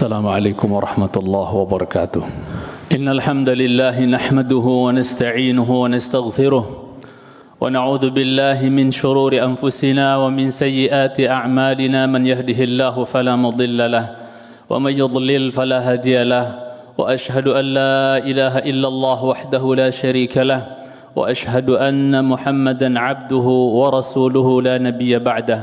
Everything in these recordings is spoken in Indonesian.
السلام عليكم ورحمة الله وبركاته. إن الحمد لله نحمده ونستعينه ونستغفره ونعوذ بالله من شرور أنفسنا ومن سيئات أعمالنا. من يهده الله فلا مضل له ومن يضلل فلا هادي له وأشهد أن لا إله إلا الله وحده لا شريك له وأشهد أن محمدا عبده ورسوله لا نبي بعده.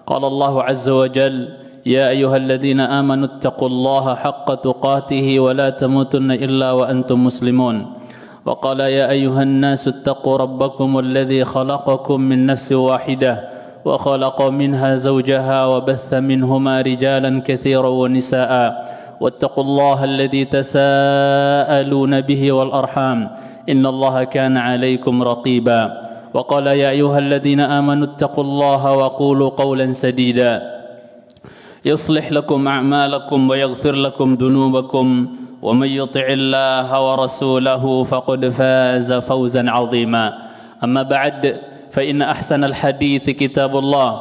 قال الله عز وجل: يا أيها الذين آمنوا اتقوا الله حق تقاته ولا تموتن إلا وأنتم مسلمون. وقال: يا أيها الناس اتقوا ربكم الذي خلقكم من نفس واحدة وخلق منها زوجها وبث منهما رجالا كثيرا ونساء واتقوا الله الذي تساءلون به والأرحام إن الله كان عليكم رقيبا. وقال: يا أيها الذين آمنوا اتقوا الله وقولوا قولا سديدا يصلح لكم أعمالكم ويغفر لكم ذنوبكم ومن يطع الله ورسوله فقد فاز فوزا عظيما. أما بعد فإن أحسن الحديث كتاب الله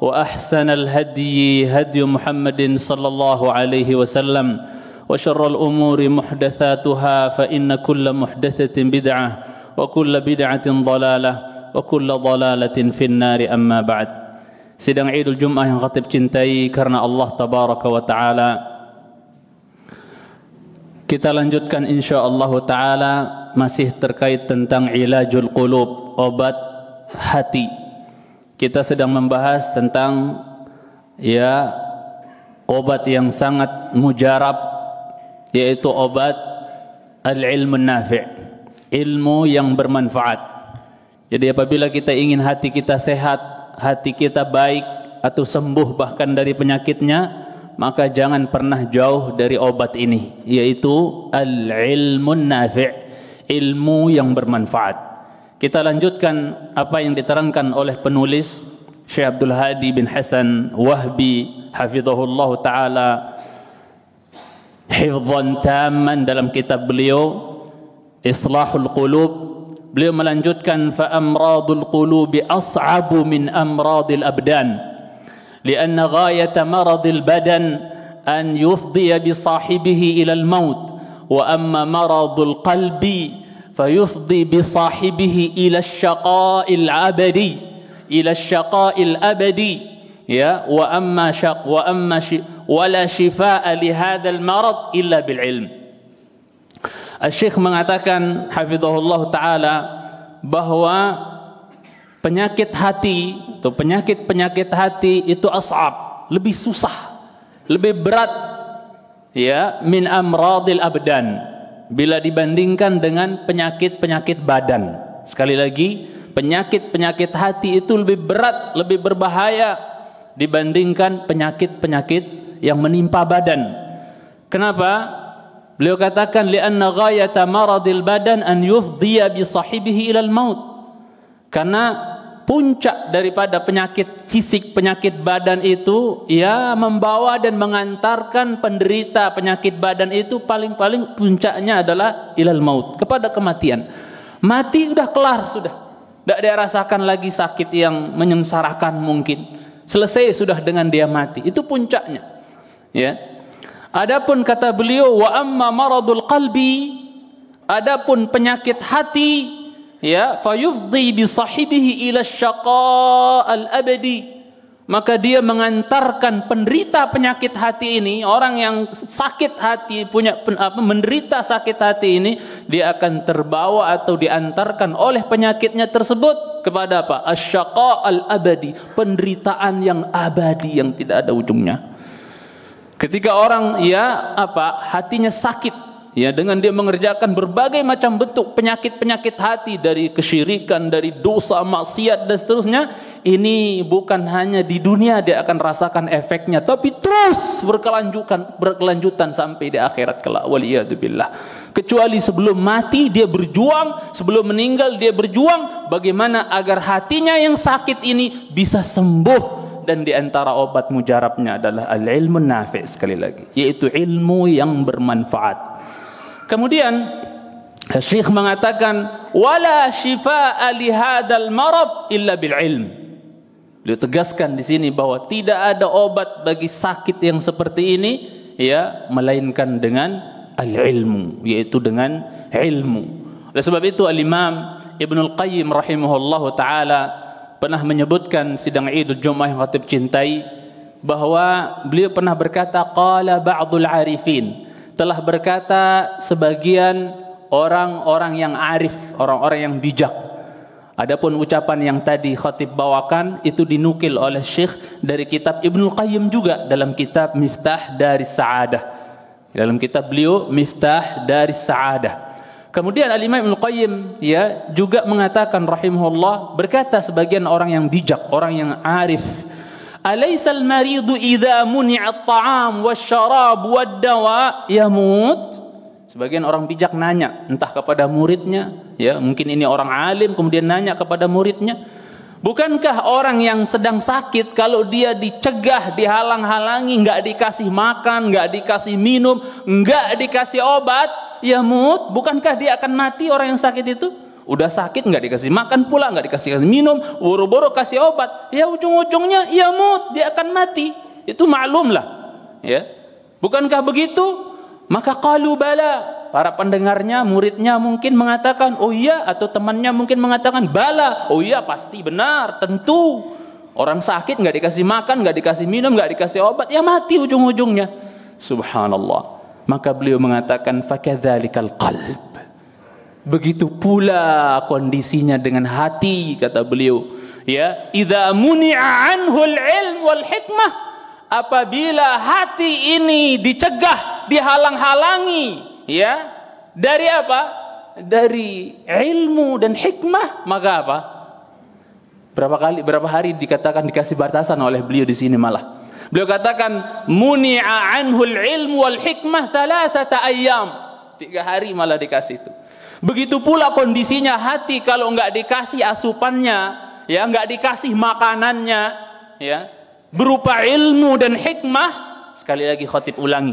وأحسن الهدي هدي محمد صلى الله عليه وسلم وشر الأمور محدثاتها فإن كل محدثة بدعة وكل بدعة ضلالة وكل ضلالة في النار. أما بعد. Sidang Idul Jum'ah yang khatib cintai karena Allah Tabaraka wa Ta'ala, kita lanjutkan insyaallah Ta'ala masih terkait tentang ilajul qulub, obat hati. Kita sedang membahas tentang obat yang sangat mujarab, yaitu obat al-ilmun nafi', ilmu yang bermanfaat. Jadi apabila kita ingin hati kita sehat, hati kita baik atau sembuh bahkan dari penyakitnya, maka jangan pernah jauh dari obat ini, yaitu al-ilmun nafi', ilmu yang bermanfaat. Kita lanjutkan apa yang diterangkan oleh penulis Syekh Abdul Hadi bin Hasan Wahbi hafizahullah ta'ala hifdhan tamman dalam kitab beliau Islahul Qulub. Beliau melanjutkan, fa amradul qulubi as'abu min amradil abdan lianna ghayata maradil badan an yufdiya bi sahibihi ila al-maut wa amma maradul qalbi fayufdi bi sahibihi ila ash-shaqa'il abadi wa amma wala shifaa'a li hadzal marad illa bil ilm. Syekh mengatakan hafizahullah ta'ala bahwa penyakit hati atau penyakit hati itu as'ab, lebih susah, lebih berat min amradil abdan bila dibandingkan dengan penyakit-penyakit badan. Sekali lagi, penyakit-penyakit hati itu lebih berat, lebih berbahaya dibandingkan penyakit-penyakit yang menimpa badan. Kenapa? Beliau katakan, li'anna ghayata maradil badan an yufdiya bi sahibihi ilal maut. Karena puncak daripada penyakit fisik, penyakit badan itu membawa dan mengantarkan penderita penyakit badan itu paling-paling puncaknya adalah ilal maut, kepada kematian. Mati udah kelar sudah. Tidak dia rasakan lagi sakit yang menyengsarakan mungkin. Selesai sudah dengan dia mati. Itu puncaknya. Adapun kata beliau, wa amma maradul qalbi, adapun penyakit hati, fayufdi bi sahibihi ila syaqa'al abadi, maka dia mengantarkan penderita penyakit hati ini, orang yang sakit hati, menderita sakit hati ini, dia akan terbawa atau diantarkan oleh penyakitnya tersebut kepada apa? Asy-syaqa'al abadi, penderitaan yang abadi yang tidak ada ujungnya. Ketika orang hatinya sakit, dengan dia mengerjakan berbagai macam bentuk penyakit-penyakit hati, dari kesyirikan, dari dosa, maksiat dan seterusnya, ini bukan hanya di dunia dia akan rasakan efeknya, tapi terus berkelanjutan sampai di akhirat kelak, waliyadzubillah. Kecuali sebelum mati dia berjuang, sebelum meninggal dia berjuang bagaimana agar hatinya yang sakit ini bisa sembuh. Dan di antara obat mujarabnya adalah al-ilmun nafi', sekali lagi, yaitu ilmu yang bermanfaat. Kemudian Syekh mengatakan, wala shifaa'a li hadzal marad illa bil ilm. Beliau tegaskan di sini bahwa tidak ada obat bagi sakit yang seperti ini ya, melainkan dengan al-ilmu, yaitu dengan ilmu. Oleh sebab itu Al-Imam Ibnul Qayyim rahimahullahu taala pernah menyebutkan sidang Idul Jumat yang khatib cintai, bahwa beliau pernah berkata, qala ba'dul arifin, telah berkata sebagian orang-orang yang arif, orang-orang yang bijak. Adapun ucapan yang tadi khatib bawakan itu dinukil oleh Syekh dari kitab Ibnul Qayyim juga dalam kitab Miftah Daris Sa'adah. Dalam kitab beliau Miftah Daris Sa'adah. Kemudian Al-Imam Ibnul Qayyim ya juga mengatakan rahimahullah, berkata sebagian orang yang bijak, orang yang arif, alaysal maridu idza muni'a at-ta'am wasyarab wad-dawa yamut. Sebagian orang bijak nanya entah kepada muridnya, ya mungkin ini orang alim, kemudian nanya kepada muridnya, bukankah orang yang sedang sakit kalau dia dicegah, dihalang-halangi, nggak dikasih makan, nggak dikasih minum, nggak dikasih obat, yamut, bukankah dia akan mati orang yang sakit itu? Udah sakit nggak dikasih makan pula, nggak dikasih minum, boro-boro kasih obat, ya ujung-ujungnya yamut, dia akan mati. Itu maklum lah, ya. Bukankah begitu? Maka qalu bala, para pendengarnya, muridnya mungkin mengatakan oh iya, atau temannya mungkin mengatakan bala, oh iya pasti benar, tentu. Orang sakit nggak dikasih makan, nggak dikasih minum, nggak dikasih obat, ya mati ujung-ujungnya. Subhanallah. Maka beliau mengatakan fakadzalikal qalb. Begitu pula kondisinya dengan hati, kata beliau, ya, idza muni'a anhul ilm wal hikmah, apabila hati ini dicegah, dihalang-halangi, ya, dari apa? Dari ilmu dan hikmah, maka apa? Berapa hari dikatakan dikasih batasan oleh beliau di sini malah. Beliau katakan muni'a anhul ilmu wal hikmah 3 ayyam. 3 hari malah dikasih itu. Begitu pula kondisinya hati kalau enggak dikasih asupannya, ya, enggak dikasih makanannya, ya, berupa ilmu dan hikmah. Sekali lagi khatib ulangi,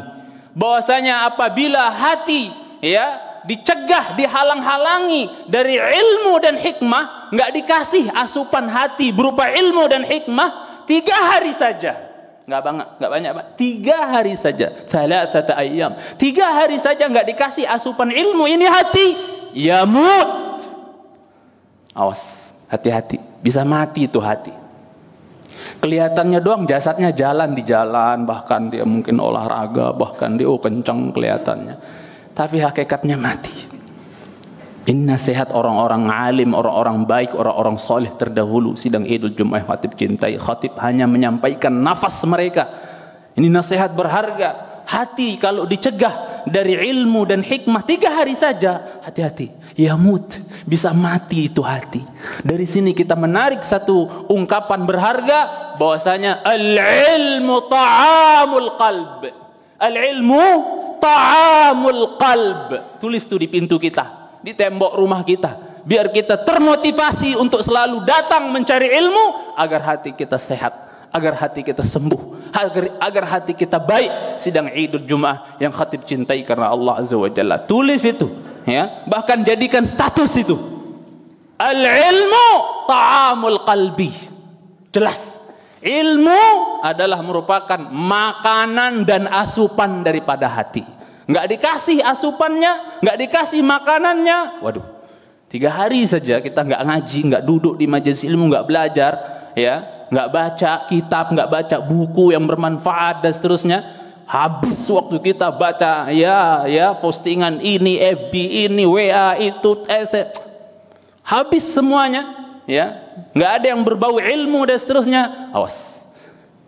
bahwasanya apabila hati, ya, dicegah, dihalang-halangi dari ilmu dan hikmah, enggak dikasih asupan hati berupa ilmu dan hikmah, 3 hari saja, enggak banyak, 3 hari saja, 3 ayyam, 3 hari saja enggak dikasih asupan ilmu ini hati, yamut. Awas, hati-hati, bisa mati itu hati. Kelihatannya doang jasadnya jalan di jalan, bahkan dia mungkin olahraga, bahkan dia kencang kelihatannya, tapi hakikatnya mati. Ini nasihat orang-orang alim, orang-orang baik, orang-orang soleh terdahulu. Sidang Idul Jumat khatib cintai, khatib hanya menyampaikan nafas mereka. Ini nasihat berharga. Hati kalau dicegah dari ilmu dan hikmah 3 hari saja, hati-hati, yamut, bisa mati itu hati. Dari sini kita menarik satu ungkapan berharga, bahwasanya al-ilmu ta'amul qalb. Al-ilmu ta'amul qalb. Tulis tuh di pintu kita, di tembok rumah kita, biar kita termotivasi untuk selalu datang mencari ilmu, agar hati kita sehat, agar hati kita sembuh, agar hati kita baik. Sidang Idul Jumat yang khatib cintai karena Allah Azza wa Jalla. Tulis itu, ya, bahkan jadikan status itu. Al-ilmu ta'amul qalbi. Jelas. Ilmu adalah merupakan makanan dan asupan daripada hati. Nggak dikasih asupannya, nggak dikasih makanannya, waduh, 3 hari saja kita nggak ngaji, nggak duduk di majelis ilmu, nggak belajar, ya, nggak baca kitab, nggak baca buku yang bermanfaat dan seterusnya, habis waktu kita baca, ya, postingan ini, FB ini, WA itu, habis semuanya, ya, nggak ada yang berbau ilmu dan seterusnya. Awas,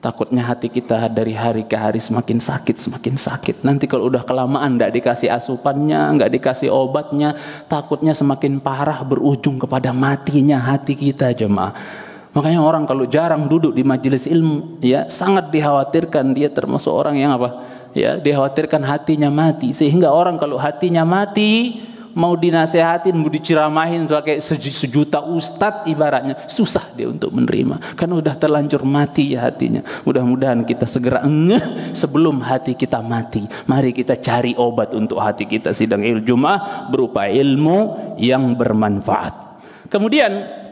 takutnya hati kita dari hari ke hari semakin sakit. Nanti kalau udah kelamaan nggak dikasih asupannya, nggak dikasih obatnya, takutnya semakin parah, berujung kepada matinya hati kita, jemaah. Makanya orang kalau jarang duduk di majelis ilmu, ya, sangat dikhawatirkan dia termasuk orang yang apa? Ya, dikhawatirkan hatinya mati. Sehingga orang kalau hatinya mati, mau dinasehatin, mau diceramahin pakai sejuta ustadz ibaratnya, susah dia untuk menerima, karena udah terlanjur mati ya hatinya. Mudah-mudahan kita segera ngeh sebelum hati kita mati. Mari kita cari obat untuk hati kita. Sidang Idul Jumat berupa ilmu yang bermanfaat. Kemudian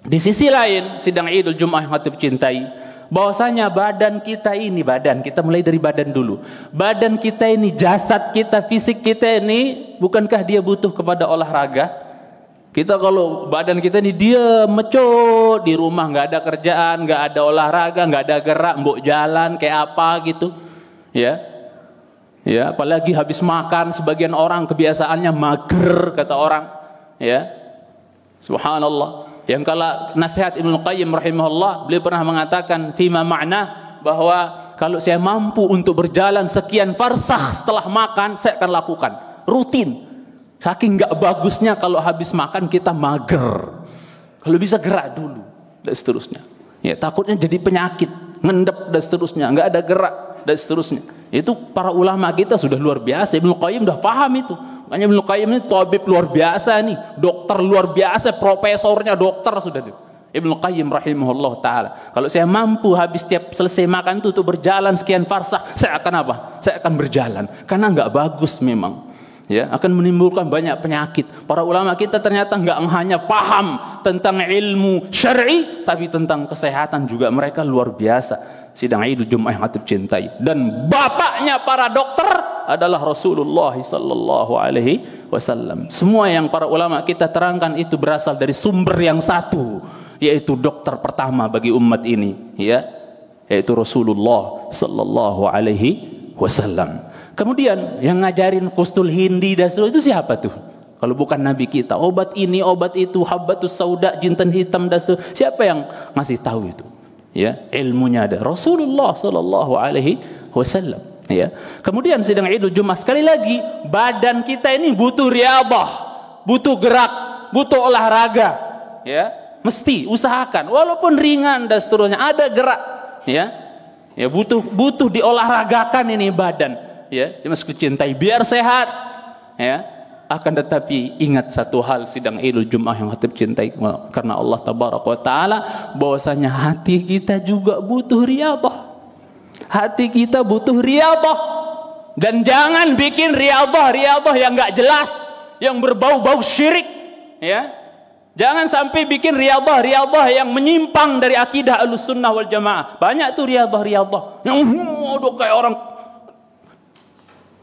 di sisi lain, sidang Idul Jumat yang khatib cintai, bahwasanya badan kita mulai dari badan dulu. Badan kita ini, jasad kita, fisik kita ini, bukankah dia butuh kepada olahraga? Kita kalau badan kita ini dia mecut di rumah, nggak ada kerjaan, nggak ada olahraga, nggak ada gerak, mbok jalan kayak apa gitu, ya, apalagi habis makan, sebagian orang kebiasaannya mager kata orang, ya, subhanallah. Yang kalau nasihat Ibnu Qayyim rahimahullah, beliau pernah mengatakan fima ma'na, bahwa kalau saya mampu untuk berjalan sekian farsakh setelah makan, saya akan lakukan rutin. Saking nggak bagusnya kalau habis makan kita mager. Kalau bisa gerak dulu dan seterusnya. Ya, takutnya jadi penyakit, ngendep dan seterusnya, nggak ada gerak dan seterusnya. Itu para ulama kita sudah luar biasa. Ibnu Qayyim udah paham itu. Makanya Ibnu Qayyim ini tabib luar biasa nih, dokter luar biasa, profesornya dokter sudah itu. Ibnu Qayyim rahimahullah taala. Kalau saya mampu habis tiap selesai makan itu untuk berjalan sekian farsakh, saya akan apa? Saya akan berjalan. Karena nggak bagus memang. Ya, akan menimbulkan banyak penyakit. Para ulama kita ternyata nggak hanya paham tentang ilmu syar'i, tapi tentang kesehatan juga mereka luar biasa. Sidang Idul Jumat yang hati cintai. Dan bapaknya para dokter adalah Rasulullah sallallahu alaihi wasallam. Semua yang para ulama kita terangkan itu berasal dari sumber yang satu, yaitu dokter pertama bagi umat ini, ya, yaitu Rasulullah sallallahu alaihi wasallam. Kemudian yang ngajarin kustul hindi dan seterusnya itu siapa tuh? Kalau bukan Nabi kita. Obat ini, obat itu, habbatus sauda, jinten hitam dan seterusnya. Siapa yang ngasih tahu itu? Ya, ilmunya ada Rasulullah sallallahu alaihi wasallam. Ya. Kemudian sidang Idul Jumat sekali lagi, badan kita ini butuh riyadhah, butuh gerak, butuh olahraga. Ya, mesti usahakan walaupun ringan dan seterusnya ada gerak. Ya, ya butuh diolahragakan ini badan. Ya, masih cintai biar sehat, ya. Akan tetapi ingat satu hal sidang Idul Jumat yang hati cintai, karena Allah tabaraka wa taala, bahwasanya hati kita juga butuh riyadhah. Hati kita butuh riyadhah. Dan jangan bikin riyadhah yang enggak jelas, yang berbau-bau syirik, ya. Jangan sampai bikin riyadhah yang menyimpang dari akidah Ahlussunnah wal Jamaah. Banyak tuh riyadhah yang udah kayak orang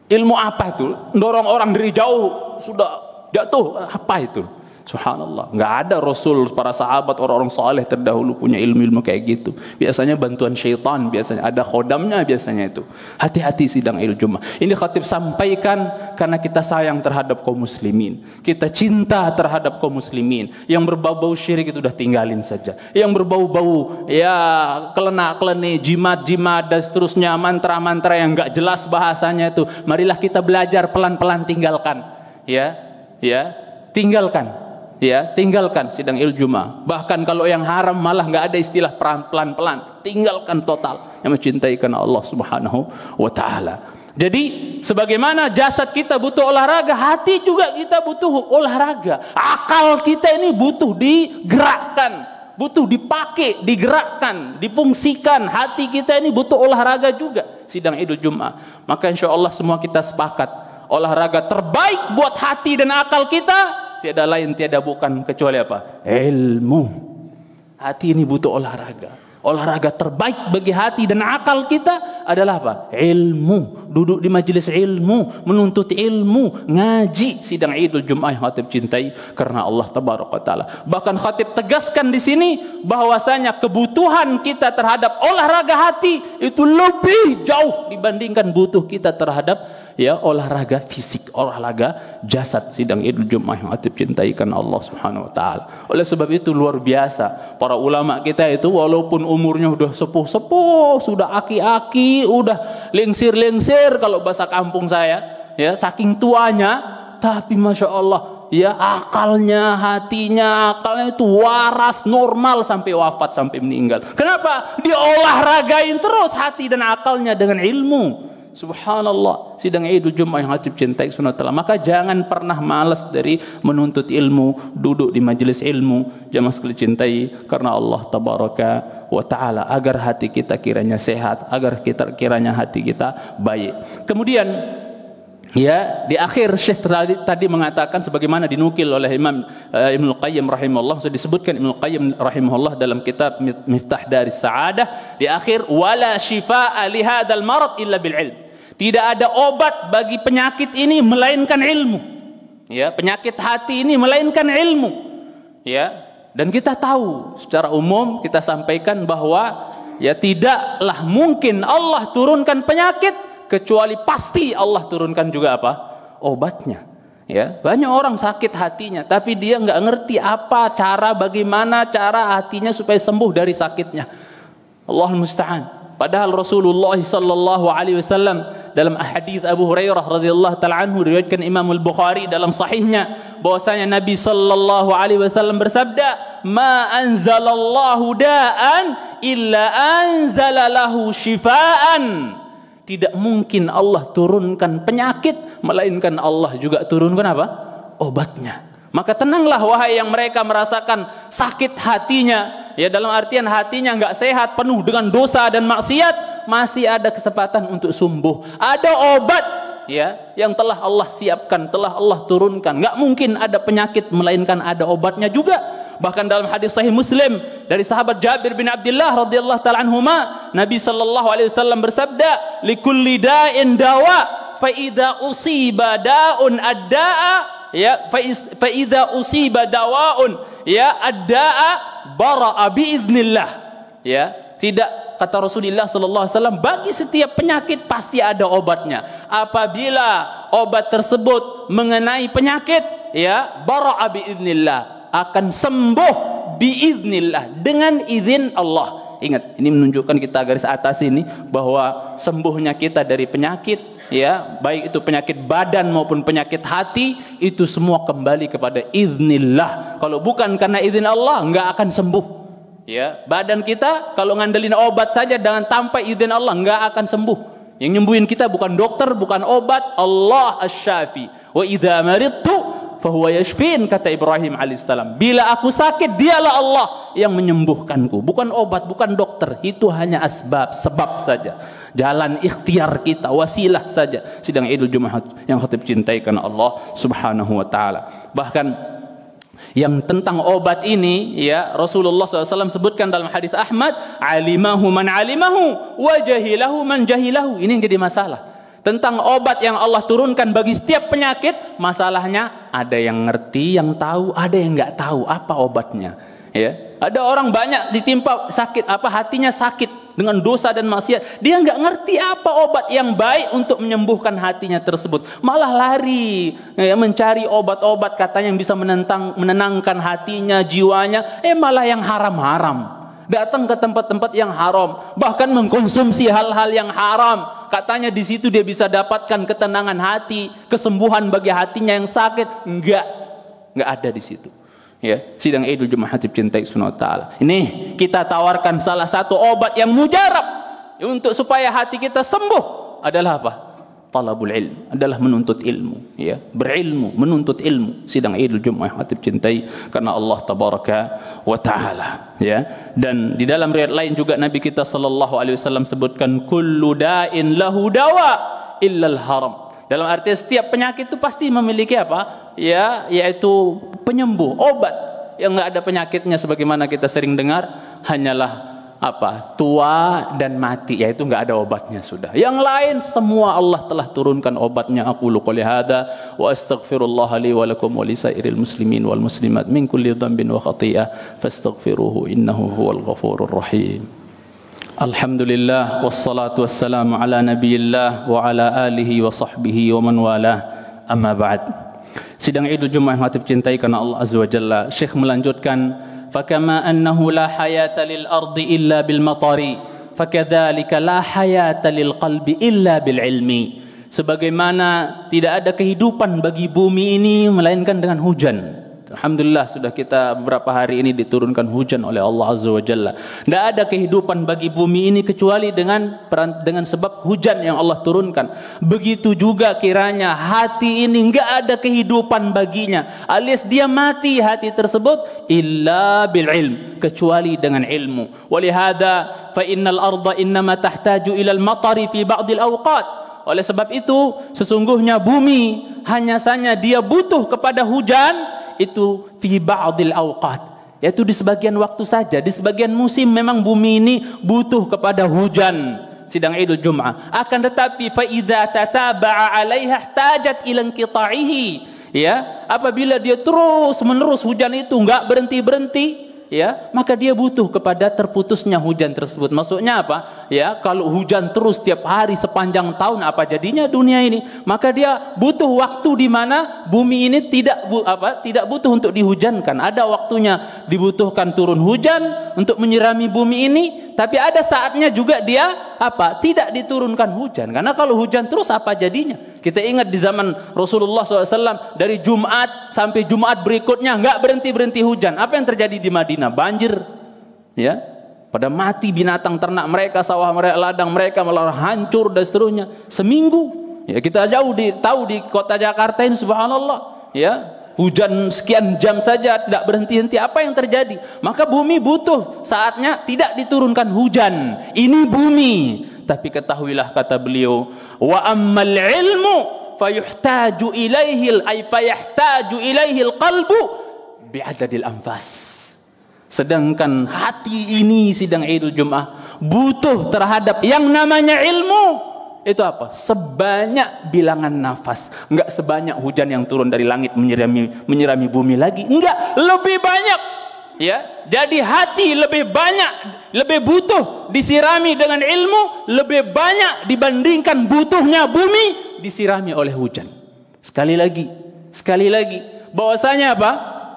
ilmu apa itu, dorong orang dari jauh sudah jatuh, apa itu? Subhanallah, nggak ada Rasul, para sahabat, orang-orang saleh terdahulu punya ilmu-ilmu kayak gitu. Biasanya bantuan syaitan, biasanya ada khodamnya, biasanya itu. Hati-hati sidang Idul Jumat. Ini khatib sampaikan karena kita sayang terhadap kaum muslimin, kita cinta terhadap kaum muslimin. Yang berbau-bau syirik itu udah tinggalin saja. Yang berbau-bau ya kelena-keleni, jimat-jimat dan seterusnya, mantra-mantra yang nggak jelas bahasanya itu, marilah kita belajar pelan-pelan tinggalkan. Tinggalkan sidang Idul Jumat. Bahkan kalau yang haram malah nggak ada istilah pelan-pelan, tinggalkan total. Yang mencintai karena Allah Subhanahu wa taala. Jadi sebagaimana jasad kita butuh olahraga, hati juga kita butuh olahraga. Akal kita ini butuh digerakkan, butuh dipakai, digerakkan, difungsikan. Hati kita ini butuh olahraga juga sidang Idul Jumat. Maka insyaallah semua kita sepakat, olahraga terbaik buat hati dan akal kita tiada lain tiada bukan kecuali apa? Ilmu. Hati ini butuh olahraga. Olahraga terbaik bagi hati dan akal kita adalah apa? Ilmu. Duduk di majelis ilmu, menuntut ilmu, ngaji. Sidang Idul Jumat yang khatib cintai karena Allah tabaraka taala. Bahkan khatib tegaskan di sini bahwasanya kebutuhan kita terhadap olahraga hati itu lebih jauh dibandingkan butuh kita terhadap olahraga fisik, olahraga jasad. Sidang Idul Jumat yang khatib cintai karena Allah Subhanahu wa taala. Oleh sebab itu luar biasa para ulama kita itu, walaupun umurnya udah sepuh-sepuh, sudah aki-aki, udah lingsir-lingsir kalau bahasa kampung saya, saking tuanya, tapi masya Allah, akalnya, hatinya, akalnya itu waras, normal sampai wafat, sampai meninggal. Kenapa? Diolahragain terus hati dan akalnya dengan ilmu. Subhanallah, sidang Idul Jumat yang hati cintai sunat Allah. Maka jangan pernah malas dari menuntut ilmu, duduk di majelis ilmu. Jamaah sekalian cintai karena Allah tabaraka wa ta'ala, agar hati kita kiranya sehat, agar kita kiranya hati kita baik. Kemudian Ya, di akhir Syekh tadi mengatakan sebagaimana dinukil oleh Imam Ibnu Qayyim rahimahullah, sudah disebutkan Ibnu Qayyim rahimahullah dalam kitab Miftah Daris Sa'adah di akhir, wala shifaa'a li hadzal marad illa bil ilm. Tidak ada obat bagi penyakit ini melainkan ilmu. Ya, penyakit hati ini melainkan ilmu. Ya, dan kita tahu secara umum kita sampaikan bahwa ya tidaklah mungkin Allah turunkan penyakit kecuali pasti Allah turunkan juga apa? Obatnya. Ya, banyak orang sakit hatinya tapi dia nggak ngerti apa bagaimana cara hatinya supaya sembuh dari sakitnya. Allahul musta'an. Padahal Rasulullah sallallahu alaihi wasallam dalam hadis Abu Hurairah radhiyallahu taala anhu diriwayatkan Imam Al-Bukhari dalam sahihnya bahwasanya Nabi sallallahu alaihi wasallam bersabda, "Ma anzalallahu da'an illa anzala lahu shifaan." Tidak mungkin Allah turunkan penyakit melainkan Allah juga turunkan apa? Obatnya. Maka tenanglah wahai yang mereka merasakan sakit hatinya, ya dalam artian hatinya enggak sehat, penuh dengan dosa dan maksiat, masih ada kesempatan untuk sembuh. Ada obat ya yang telah Allah siapkan, telah Allah turunkan. Enggak mungkin ada penyakit melainkan ada obatnya juga. Bahkan dalam hadis sahih Muslim dari sahabat Jabir bin Abdullah radhiyallahu taala anhuma, Nabi sallallahu alaihi wasallam bersabda, "Likulli da'in dawa, fa idza usiba da'un ad-da'a, ya fa idza usiba dawa'un ya ad-da'a bara'a bi idznillah." Ya, tidak, kata Rasulullah sallallahu alaihi wasallam, bagi setiap penyakit pasti ada obatnya. Apabila obat tersebut mengenai penyakit, ya bara'a bi idznillah, akan sembuh biiznillah, dengan izin Allah. Ingat, ini menunjukkan kita garis atas ini bahwa sembuhnya kita dari penyakit, ya baik itu penyakit badan maupun penyakit hati, itu semua kembali kepada iznillah. Kalau bukan karena izin Allah, enggak akan sembuh. Ya, badan kita kalau ngandelin obat saja dengan tanpa izin Allah enggak akan sembuh. Yang nyembuhin kita bukan dokter, bukan obat, Allah asy-syafi. Wa idza maridtu fahuwa yashfin, kata Ibrahim alaihissalam. Bila aku sakit, dialah Allah yang menyembuhkanku, bukan obat, bukan dokter. Itu hanya sebab saja, jalan ikhtiar kita, wasilah saja. Sidang Idul Jumat yang khatib cintai karena Allah subhanahu wa ta'ala. Bahkan yang tentang obat ini, ya Rasulullah SAW sebutkan dalam hadis Ahmad, alimahu man alimahu wa jahilahu man jahilahu. Ini yang jadi masalah tentang obat yang Allah turunkan bagi setiap penyakit. Masalahnya ada yang ngerti, yang tahu, ada yang nggak tahu apa obatnya. Ya, ada orang banyak ditimpa sakit, hatinya sakit dengan dosa dan maksiat, dia nggak ngerti apa obat yang baik untuk menyembuhkan hatinya tersebut, malah lari ya, mencari obat-obat katanya yang bisa menenangkan hatinya, jiwanya, malah yang haram-haram. Datang ke tempat-tempat yang haram, bahkan mengkonsumsi hal-hal yang haram. Katanya di situ dia bisa dapatkan ketenangan hati, kesembuhan bagi hatinya yang sakit. Enggak ada di situ. Ya, sidang Idul Jumat Hatib cintai Subhanahu wa taala. Ini kita tawarkan salah satu obat yang mujarab untuk supaya hati kita sembuh adalah apa? Talabul ilm, adalah menuntut ilmu, ya, berilmu, menuntut ilmu. Sidang Idul Jumat Hatib cintai karena Allah tabaraka wa taala, ya. Dan di dalam riwayat lain juga Nabi kita sallallahu alaihi wasallam sebutkan, kullu da'in lahu dawa illal haram. Dalam arti setiap penyakit itu pasti memiliki apa? Ya, yaitu penyembuh, obat. Yang enggak ada penyakitnya sebagaimana kita sering dengar hanyalah apa? Tua dan mati, yaitu enggak ada obatnya sudah. Yang lain semua Allah telah turunkan obatnya. Aqulu qouli hadza wa astaghfirullah li wa lakum wa lisairil muslimin wal muslimat min kulli dhanbin wa khati'ah fastaghfiruhu innahu huwal ghafurur rahim. Alhamdulillah wassalatu wassalamu ala nabiyillah wa ala alihi wa sahbihi wa man walah, amma ba'd. Sidang Idul Jumat yang hatib cintai karena Allah Azza wa Jalla, Syekh melanjutkan, fakama annahu la hayata lil ardi illa bil matari, fakadzalika la hayata lil qalbi illa bil ilmi. Sebagaimana tidak ada kehidupan bagi bumi ini melainkan dengan hujan. Alhamdulillah sudah kita beberapa hari ini diturunkan hujan oleh Allah Azza wa Jalla. Tidak ada kehidupan bagi bumi ini kecuali dengan sebab hujan yang Allah turunkan. Begitu juga kiranya hati ini enggak ada kehidupan baginya, alias dia mati hati tersebut, illa bil ilm, kecuali dengan ilmu. Walihada fa innal arda innama tahtaju ila al matari fi ba'd al awqat Oleh sebab itu, sesungguhnya bumi hanya saja dia butuh kepada hujan itu fi ba'dil awqat, yaitu di sebagian waktu saja. Di sebagian musim memang bumi ini butuh kepada hujan, sidang Idul Jum'ah. Akan tetapi fa idza tataba'a 'alaiha ihtajat ila inqita'ihi, ya, apabila dia terus menerus hujan itu enggak berhenti-berhenti, ya, maka dia butuh kepada terputusnya hujan tersebut. Maksudnya apa? Ya, kalau hujan terus tiap hari sepanjang tahun, apa jadinya dunia ini? Maka dia butuh waktu di mana bumi ini tidak butuh untuk dihujankan. Ada waktunya dibutuhkan turun hujan untuk menyirami bumi ini, tapi ada saatnya juga dia tidak diturunkan hujan. Karena kalau hujan terus apa jadinya? Kita ingat di zaman Rasulullah SAW, dari Jumat sampai Jumat berikutnya nggak berhenti hujan. Apa yang terjadi di Madinah? Banjir, ya. Pada mati binatang ternak mereka, sawah mereka, ladang mereka malah hancur dan seterusnya. Seminggu, ya, kita tahu di kota Jakarta ini, subhanallah, ya, hujan sekian jam saja tidak berhenti-henti. Apa yang terjadi? Maka bumi butuh saatnya tidak diturunkan hujan. Ini bumi. Tapi ketahuilah, kata beliau, wa ammal ilmu fayuhtaju ilaihi qalbu bi'adadil anfas. Sedangkan hati ini, sidang Idul Jum'ah, butuh terhadap yang namanya ilmu. Itu apa? Sebanyak bilangan nafas. Enggak sebanyak hujan yang turun dari langit menyirami bumi lagi. Enggak, lebih banyak. Ya, jadi hati lebih banyak, lebih butuh disirami dengan ilmu, lebih banyak dibandingkan butuhnya bumi disirami oleh hujan. Sekali lagi, bahwasanya apa?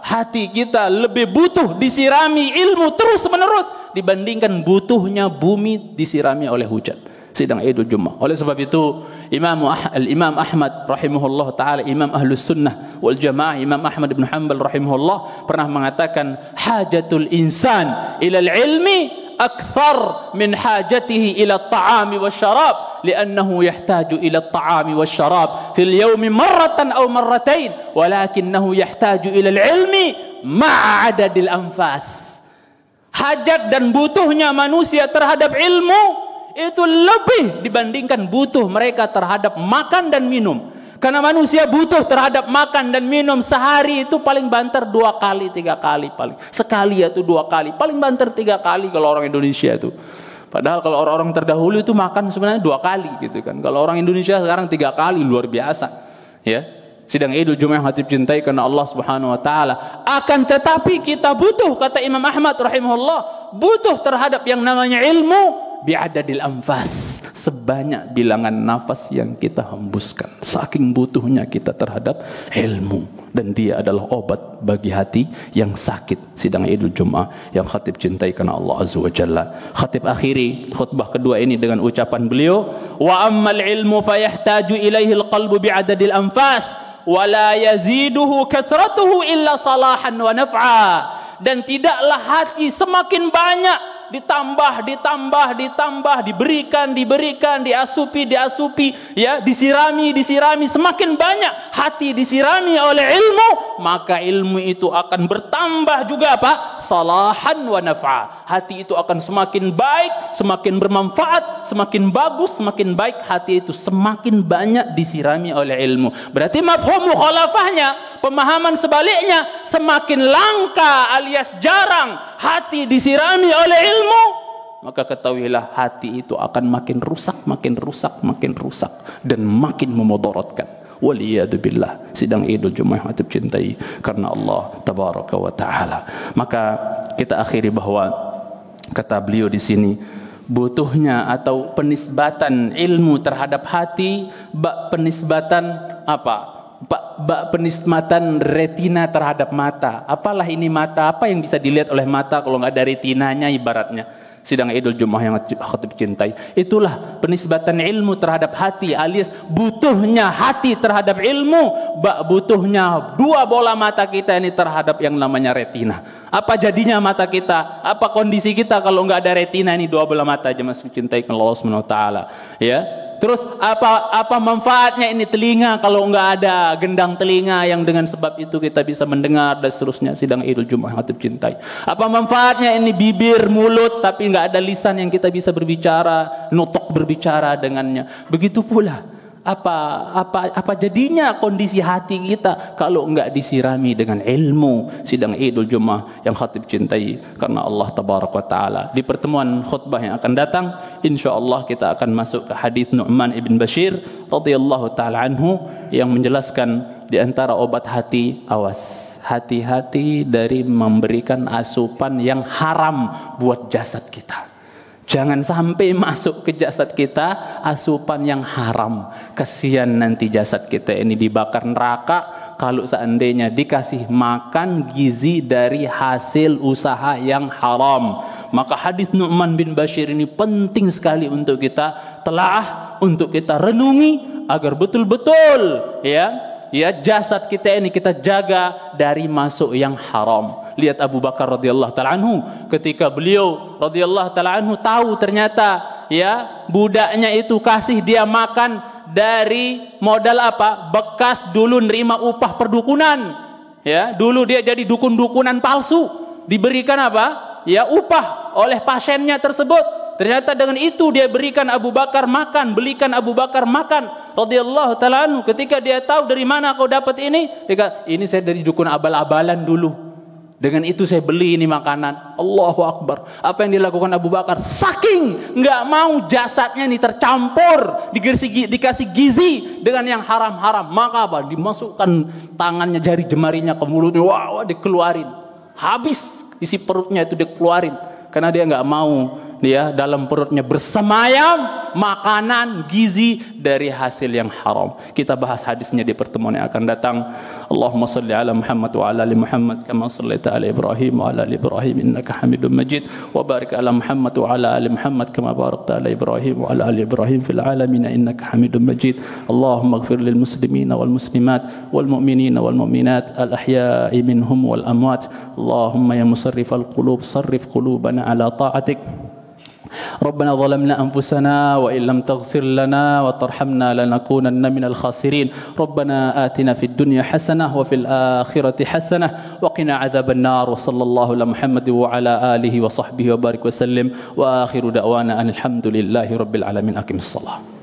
Hati kita lebih butuh disirami ilmu terus menerus dibandingkan butuhnya bumi disirami oleh hujan. Sidang Idul Jum'ah. Oleh sebab itu Imam Ahmad rahimahullah ta'ala, Imam Ahlus Sunnah wal Jamaah, Imam Ahmad bin Hanbal rahimahullah pernah mengatakan, hajatul insan ilal ilmi akthar min hajatihi ila at-ta'ami wasyarab, li'annahu yahtaju ila at-ta'ami wasyarab fil yawmi marratan aw marratain, walakinnahu yahtaju ila al-ilmi ma'a adadil anfas. Hajat dan butuhnya manusia terhadap ilmu itu lebih dibandingkan butuh mereka terhadap makan dan minum. Karena manusia butuh terhadap makan dan minum sehari itu paling banter 2 kali 3 kali, paling sekali itu 2 kali, paling banter 3 kali kalau orang Indonesia itu. Padahal kalau orang-orang terdahulu itu makan sebenarnya 2 kali gitu kan. Kalau orang Indonesia sekarang 3 kali, luar biasa. Ya. Sidang Idul Jum'ah hatib cintai karena Allah Subhanahu wa taala. Akan tetapi kita butuh, kata Imam Ahmad rahimahullah, butuh terhadap yang namanya ilmu bi'adadil anfas, sebanyak bilangan nafas yang kita hembuskan. Saking butuhnya kita terhadap ilmu, dan dia adalah obat bagi hati yang sakit. Sidang Idul Jum'ah yang khatib cintai karena Allah Azza wa Jalla. Khatib akhiri khutbah kedua ini dengan ucapan beliau, wa ammal ilmu fayahtaju ilaihi alqalbu bi'adadil anfas wa la yaziduhu kathratuhu illa salahan wa naf'a. Dan tidaklah hati semakin banyak ditambah, diberikan, diasupi, ya, disirami, semakin banyak hati disirami oleh ilmu, maka ilmu itu akan bertambah juga apa? Salahan wa naf'a. Hati itu akan semakin baik, semakin bermanfaat, semakin bagus, semakin baik hati itu semakin banyak disirami oleh ilmu. Berarti mafhum mukhalafahnya, pemahaman sebaliknya, semakin langka alias jarang hati disirami oleh ilmu, maka ketahuilah hati itu akan makin rusak dan makin memudaratkan. Waliyadzubillah. Sidang Idul Jum'ah hatib cintai karena Allah tabaraka wa taala. Maka kita akhiri bahwa kata beliau di sini, butuhnya atau penisbatan ilmu terhadap hati, penisbatan apa? Penisbatan retina terhadap mata. Apalah ini mata? Apa yang bisa dilihat oleh mata kalau nggak ada retinanya ibaratnya? Sidang Idul Jum'ah yang khatib cintai. Itulah penisbatan ilmu terhadap hati, alias butuhnya hati terhadap ilmu, butuhnya 2 bola mata kita ini terhadap yang namanya retina. Apa jadinya mata kita? Apa kondisi kita kalau nggak ada retina ini, 2 bola mata aja masih cintai Allah Subhanahu wa taala, ya? Terus apa manfaatnya ini telinga kalau enggak ada gendang telinga yang dengan sebab itu kita bisa mendengar dan seterusnya? Sidang Idul Jum'ah hatib cintai. Apa manfaatnya ini bibir, mulut tapi enggak ada lisan yang kita bisa berbicara, nutuk berbicara dengannya? Begitu pula Apa jadinya kondisi hati kita kalau enggak disirami dengan ilmu sidang Idul Jumat yang khatib cintai karena Allah tabaraka taala. Di pertemuan khutbah yang akan datang insyaallah kita akan masuk ke hadis Nu'man ibn Bashir radhiyallahu taala anhu yang menjelaskan di antara obat hati, awas, hati-hati dari memberikan asupan yang haram buat jasad kita. Jangan sampai masuk ke jasad kita asupan yang haram. Kasihan nanti jasad kita ini dibakar neraka kalau seandainya dikasih makan gizi dari hasil usaha yang haram. Maka hadis Nu'man bin Bashir ini penting sekali untuk kita telaah, untuk kita renungi agar betul-betul ya jasad kita ini kita jaga dari masuk yang haram. Lihat Abu Bakar radhiyallahu taala anhu, ketika beliau radhiyallahu taala anhu tahu ternyata budaknya itu kasih dia makan dari modal apa? Bekas dulu nerima upah perdukunan. Dulu dia jadi dukun-dukunan palsu, diberikan apa? Upah oleh pasiennya tersebut. Ternyata dengan itu dia berikan Abu Bakar makan, belikan Abu Bakar makan radhiyallahu taala anhu. Ketika dia tahu dari mana kau dapat ini, dia kata, ini saya dari dukun abal-abalan dulu. Dengan itu saya beli ini makanan. Allahu Akbar. Apa yang dilakukan Abu Bakar? Saking nggak mau jasadnya ini tercampur, dikasih gizi dengan yang haram-haram. Maka apa? Dimasukkan tangannya, jari jemarinya ke mulutnya. Wah, dikeluarin. Habis isi perutnya itu dikeluarin. Karena dia nggak mau dalam perutnya bersemayam makanan gizi dari hasil yang haram. Kita bahas hadisnya di pertemuan yang akan datang. Allahumma salli ala Muhammad wa ala ali Muhammad kama sallaita ala Ibrahim wa ala ali Ibrahim innaka Hamidum Majid wa barik ala Muhammad wa ala ali Muhammad kama barakta ala Ibrahim wa ala ali Ibrahim fil alamin innaka Hamidum Majid. Allahumma ighfir lil muslimina wal muslimat wal mu'minina wal mu'minat al ahya'i minhum wal amwat. Allahumma ya musarrifal qulub sarrif qulubana ala ta'atik. ربنا ظلمنا أنفسنا وإن لم تغفر لنا وترحمنا لنكونن من الخاسرين ربنا آتنا في الدنيا حسنة وفي الآخرة حسنة وقنا عذاب النار وصلى الله على محمد وعلى آله وصحبه وبارك وسلم وآخر دعوانا أن الحمد لله رب العالمين أقم الصلاة.